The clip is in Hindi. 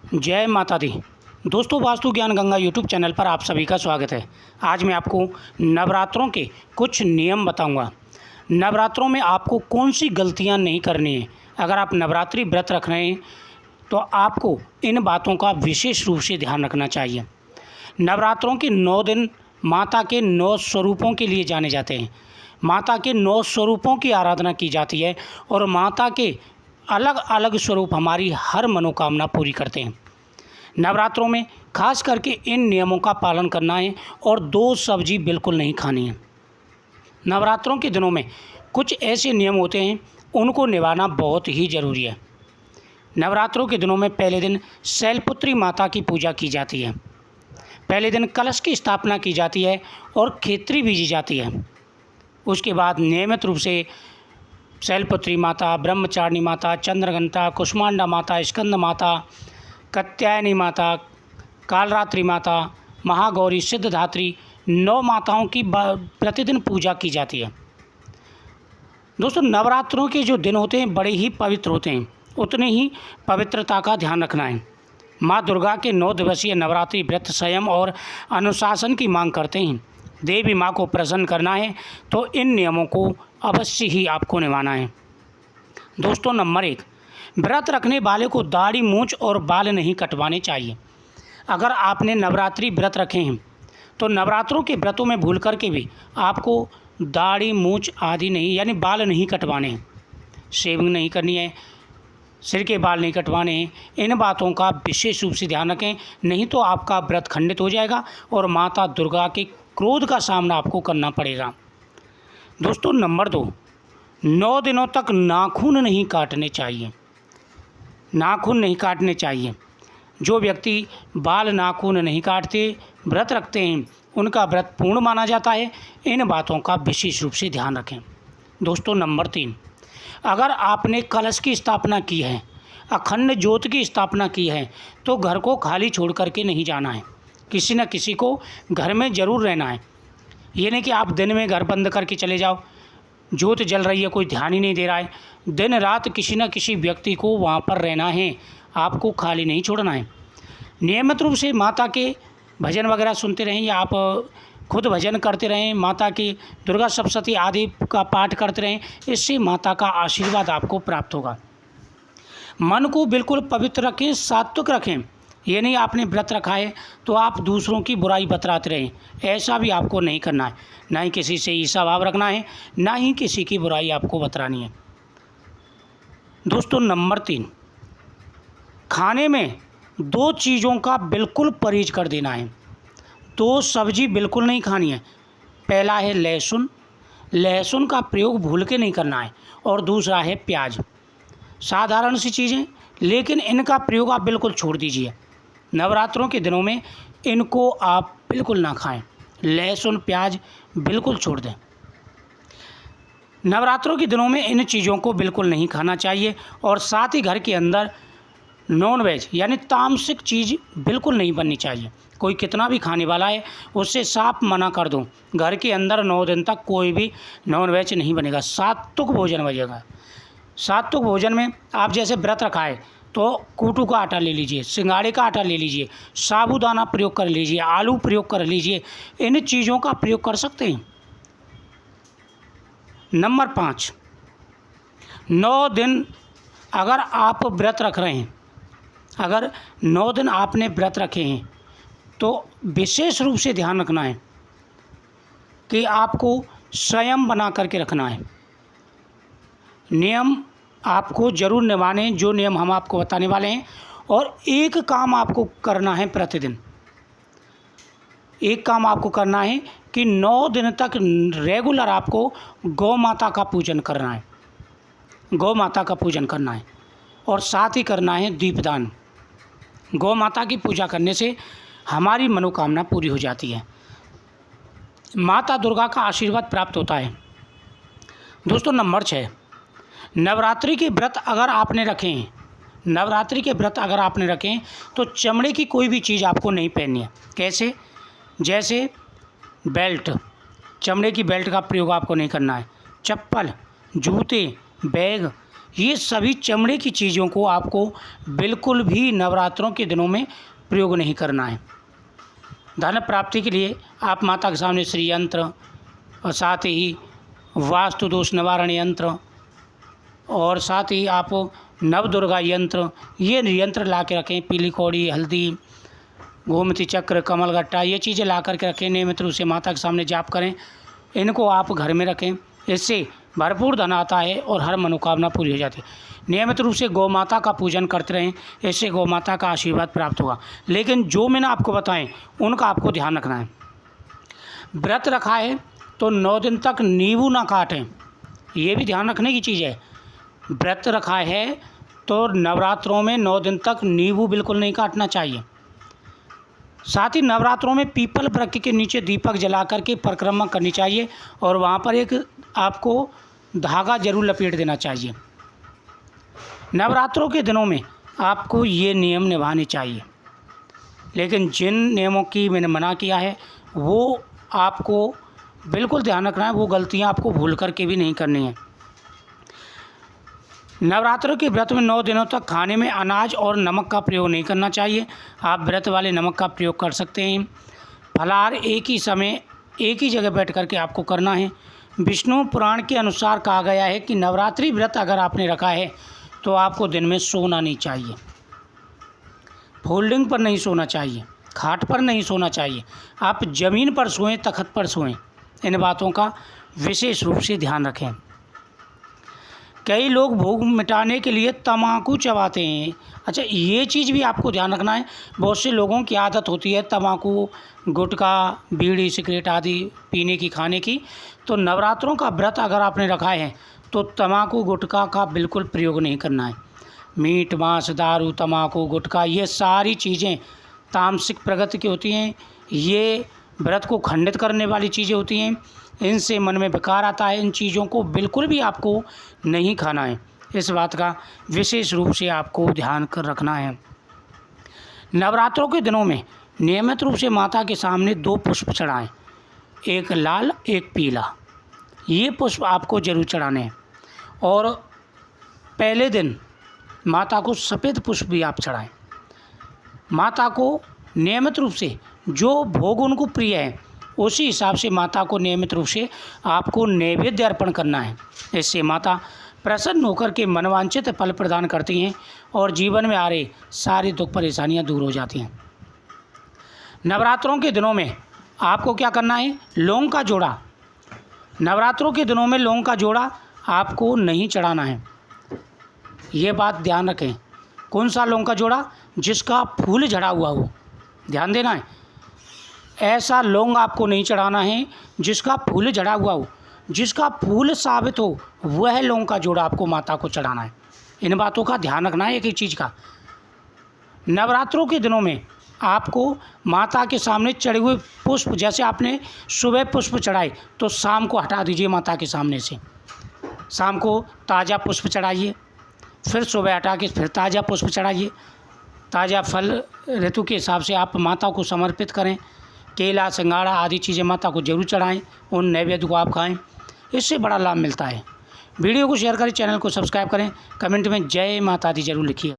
जय माता दी। दोस्तों, वास्तु ज्ञान गंगा यूट्यूब चैनल पर आप सभी का स्वागत है। आज मैं आपको नवरात्रों के कुछ नियम बताऊंगा। नवरात्रों में आपको कौन सी गलतियां नहीं करनी है। अगर आप नवरात्रि व्रत रख रहे हैं तो आपको इन बातों का विशेष रूप से ध्यान रखना चाहिए। नवरात्रों के 9 दिन माता के 9 स्वरूपों के लिए जाने जाते हैं। माता के 9 स्वरूपों की आराधना की जाती है और माता के अलग अलग स्वरूप हमारी हर मनोकामना पूरी करते हैं। नवरात्रों में खास करके इन नियमों का पालन करना है और 2 सब्जी बिल्कुल नहीं खानी है। नवरात्रों के दिनों में कुछ ऐसे नियम होते हैं, उनको निभाना बहुत ही ज़रूरी है। नवरात्रों के दिनों में पहले दिन शैलपुत्री माता की पूजा की जाती है। पहले दिन कलश की स्थापना की जाती है और खेतरी बीजी जाती है। उसके बाद नियमित रूप से शैलपुत्री माता, ब्रह्मचारिणी माता, चंद्रघंटा, कुष्मांडा माता, स्कंद माता, कात्यायनी माता, कालरात्रि माता, महागौरी, सिद्धधात्री 9 माताओं की प्रतिदिन पूजा की जाती है। दोस्तों, नवरात्रों के जो दिन होते हैं बड़े ही पवित्र होते हैं, उतने ही पवित्रता का ध्यान रखना है। माँ दुर्गा के 9 दिवसीय नवरात्रि व्रत संयम और अनुशासन की मांग करते हैं। देवी माँ को प्रसन्न करना है तो इन नियमों को अवश्य ही आपको निभाना है। दोस्तों, नंबर 1, व्रत रखने वाले को दाढ़ी, मूंछ और बाल नहीं कटवाने चाहिए। अगर आपने नवरात्रि व्रत रखे हैं तो नवरात्रों के व्रतों में भूल करके भी आपको दाढ़ी, मूंछ आदि नहीं यानी बाल नहीं कटवाने हैं। शेविंग नहीं करनी है, सिर के बाल नहीं कटवाने हैं। इन बातों का विशेष रूप से ध्यान रखें, नहीं तो आपका व्रत खंडित हो जाएगा और माता दुर्गा के क्रोध का सामना आपको करना पड़ेगा। दोस्तों, नंबर 2, 9 दिनों तक नाखून नहीं काटने चाहिए। नाखून नहीं काटने चाहिए। जो व्यक्ति बाल, नाखून नहीं काटते, व्रत रखते हैं, उनका व्रत पूर्ण माना जाता है। इन बातों का विशेष रूप से ध्यान रखें। दोस्तों, नंबर 3, अगर आपने कलश की स्थापना की है, अखंड ज्योत की स्थापना की है, तो घर को खाली छोड़ करके नहीं जाना है। किसी न किसी को घर में ज़रूर रहना है। ये नहीं कि आप दिन में घर बंद करके चले जाओ, ज्योत जल रही है, कोई ध्यान ही नहीं दे रहा है। दिन रात किसी न किसी व्यक्ति को वहाँ पर रहना है, आपको खाली नहीं छोड़ना है। नियमित रूप से माता के भजन वगैरह सुनते रहें या आप खुद भजन करते रहें, माता की दुर्गा सप्तशती आदि का पाठ करते रहें। इससे माता का आशीर्वाद आपको प्राप्त होगा। मन को बिल्कुल पवित्र रखें, सात्विक रखें। ये नहीं आपने व्रत रखा है तो आप दूसरों की बुराई बतलाते रहें, ऐसा भी आपको नहीं करना है। ना ही किसी से ईर्ष्या भाव रखना है, ना ही किसी की बुराई आपको बतलानी है। दोस्तों, नंबर 3, खाने में 2 चीज़ों का बिल्कुल परहेज कर देना है। 2 सब्जी बिल्कुल नहीं खानी है। पहला है लहसुन। लहसुन का प्रयोग भूल के नहीं करना है। और दूसरा है प्याज। साधारण सी चीज़ें, लेकिन इनका प्रयोग आप बिल्कुल छोड़ दीजिए। नवरात्रों के दिनों में इनको आप बिल्कुल ना खाएं। लहसुन, प्याज बिल्कुल छोड़ दें। नवरात्रों के दिनों में इन चीज़ों को बिल्कुल नहीं खाना चाहिए। और साथ ही घर के अंदर नॉन वेज यानी तामसिक चीज़ बिल्कुल नहीं बननी चाहिए। कोई कितना भी खाने वाला है, उससे साफ मना कर दो। घर के अंदर 9 दिन तक कोई भी नॉन वेज नहीं बनेगा, सात्विक भोजन बनेगा। सात्विक भोजन में आप जैसे व्रत रखा है तो कूटू का आटा ले लीजिए, सिंगाड़े का आटा ले लीजिए, साबूदाना प्रयोग कर लीजिए, आलू प्रयोग कर लीजिए। इन चीज़ों का प्रयोग कर सकते हैं। नंबर 5, 9 दिन अगर आप व्रत रख रहे हैं, अगर 9 दिन आपने व्रत रखे हैं तो विशेष रूप से ध्यान रखना है कि आपको संयम बना करके रखना है। नियम आपको ज़रूर निभाने, जो नियम हम आपको बताने वाले हैं। और एक काम आपको करना है प्रतिदिन। एक काम आपको करना है कि 9 दिन तक रेगुलर आपको गौ माता का पूजन करना है। गौ माता का पूजन करना है और साथ ही करना है दीपदान। गौ माता की पूजा करने से हमारी मनोकामना पूरी हो जाती है, माता दुर्गा का आशीर्वाद प्राप्त होता है। दोस्तों, नंबर 6, नवरात्रि के व्रत अगर आपने रखे हैं, नवरात्रि के व्रत अगर आपने रखे हैं तो चमड़े की कोई भी चीज़ आपको नहीं पहननी है। कैसे? जैसे बेल्ट, चमड़े की बेल्ट का प्रयोग आपको नहीं करना है। चप्पल, जूते, बैग ये सभी चमड़े की चीज़ों को आपको बिल्कुल भी नवरात्रों के दिनों में प्रयोग नहीं करना है। धन प्राप्ति के लिए आप माता के सामने श्री यंत्र और साथ ही वास्तु दोष निवारण यंत्र और साथ ही आप नवदुर्गा यंत्र, ये यंत्र ला के रखें। पीली कौड़ी, हल्दी, गोमती चक्र, कमलगट्टा, ये चीज़ें ला करके रखें। नियमित रूप से माता के सामने जाप करें। इनको आप घर में रखें। इससे भरपूर धन आता है और हर मनोकामना पूरी हो जाती है। नियमित रूप से गौ माता का पूजन करते रहें, इससे गौ माता का आशीर्वाद प्राप्त होगा। लेकिन जो मैंने आपको बताएं उनका आपको ध्यान रखना है। व्रत रखा है तो 9 दिन तक नींबू ना काटें, ये भी ध्यान रखने की चीज़ है। व्रत रखा है तो नवरात्रों में 9 दिन तक नींबू बिल्कुल नहीं काटना चाहिए। साथ ही नवरात्रों में पीपल वृक्ष के नीचे दीपक जला करके परिक्रमा करनी चाहिए और वहाँ पर एक आपको धागा जरूर लपेट देना चाहिए। नवरात्रों के दिनों में आपको ये नियम निभाने चाहिए। लेकिन जिन नियमों की मैंने मना किया है वो आपको बिल्कुल ध्यान रखना है, वो गलतियाँ आपको भूल करके भी नहीं करनी है। नवरात्रों के व्रत में 9 दिनों तक खाने में अनाज और नमक का प्रयोग नहीं करना चाहिए। आप व्रत वाले नमक का प्रयोग कर सकते हैं। फलाहार एक ही समय एक ही जगह बैठ करके आपको करना है। विष्णु पुराण के अनुसार कहा गया है कि नवरात्रि व्रत अगर आपने रखा है तो आपको दिन में सोना नहीं चाहिए, फोल्डिंग पर नहीं सोना चाहिए, खाट पर नहीं सोना चाहिए। आप ज़मीन पर सोएं, तख्त पर सोएं। इन बातों का विशेष रूप से ध्यान रखें। कई लोग भूख मिटाने के लिए तम्बाकू चबाते हैं। अच्छा, ये चीज़ भी आपको ध्यान रखना है। बहुत से लोगों की आदत होती है तम्बाकू, गुटखा, बीड़ी, सिगरेट आदि पीने की, खाने की। तो नवरात्रों का व्रत अगर आपने रखा है तो तम्बाकू, गुटखा का बिल्कुल प्रयोग नहीं करना है। मीट, मांस, दारू, तम्बाकू, गुटखा, ये सारी चीज़ें तामसिक प्रगति की होती हैं। ये व्रत को खंडित करने वाली चीज़ें होती हैं। इनसे मन में विकार आता है। इन चीज़ों को बिल्कुल भी आपको नहीं खाना है। इस बात का विशेष रूप से आपको ध्यान कर रखना है। नवरात्रों के दिनों में नियमित रूप से माता के सामने 2 पुष्प चढ़ाएं, एक लाल एक पीला। ये पुष्प आपको जरूर चढ़ाने हैं। और पहले दिन माता को सफ़ेद पुष्प भी आप चढ़ाएं। माता को नियमित रूप से जो भोग उनको प्रिय है उसी हिसाब से माता को नियमित रूप से आपको नैवेद्य अर्पण करना है। इससे माता प्रसन्न होकर के मनवांछित फल प्रदान करती हैं और जीवन में आ रही सारी दुख परेशानियां दूर हो जाती हैं। नवरात्रों के दिनों में आपको क्या करना है? लौंग का जोड़ा। नवरात्रों के दिनों में लौंग का जोड़ा आपको नहीं चढ़ाना है, ये बात ध्यान रखें। कौन सा लौंग का जोड़ा? जिसका फूल झड़ा हुआ हो, ध्यान देना है। ऐसा लौंग आपको नहीं चढ़ाना है जिसका फूल झड़ा हुआ हो। जिसका फूल साबित हो वह लौंग का जोड़ा आपको माता को चढ़ाना है। इन बातों का ध्यान रखना है एक एक चीज़ का। नवरात्रों के दिनों में आपको माता के सामने चढ़े हुए पुष्प, जैसे आपने सुबह पुष्प चढ़ाए तो शाम को हटा दीजिए माता के सामने से। शाम को ताज़ा पुष्प चढ़ाइए, फिर सुबह हटा के फिर ताज़ा पुष्प चढ़ाइए। ताज़ा फल ऋतु के हिसाब से आप माता को समर्पित करें। केला, सिंघाड़ा आदि चीज़ें माता को जरूर चढ़ाएं। उन नैवेद्य को आप खाएं, इससे बड़ा लाभ मिलता है। वीडियो को शेयर करें, चैनल को सब्सक्राइब करें, कमेंट में जय माता दी जरूर लिखिए।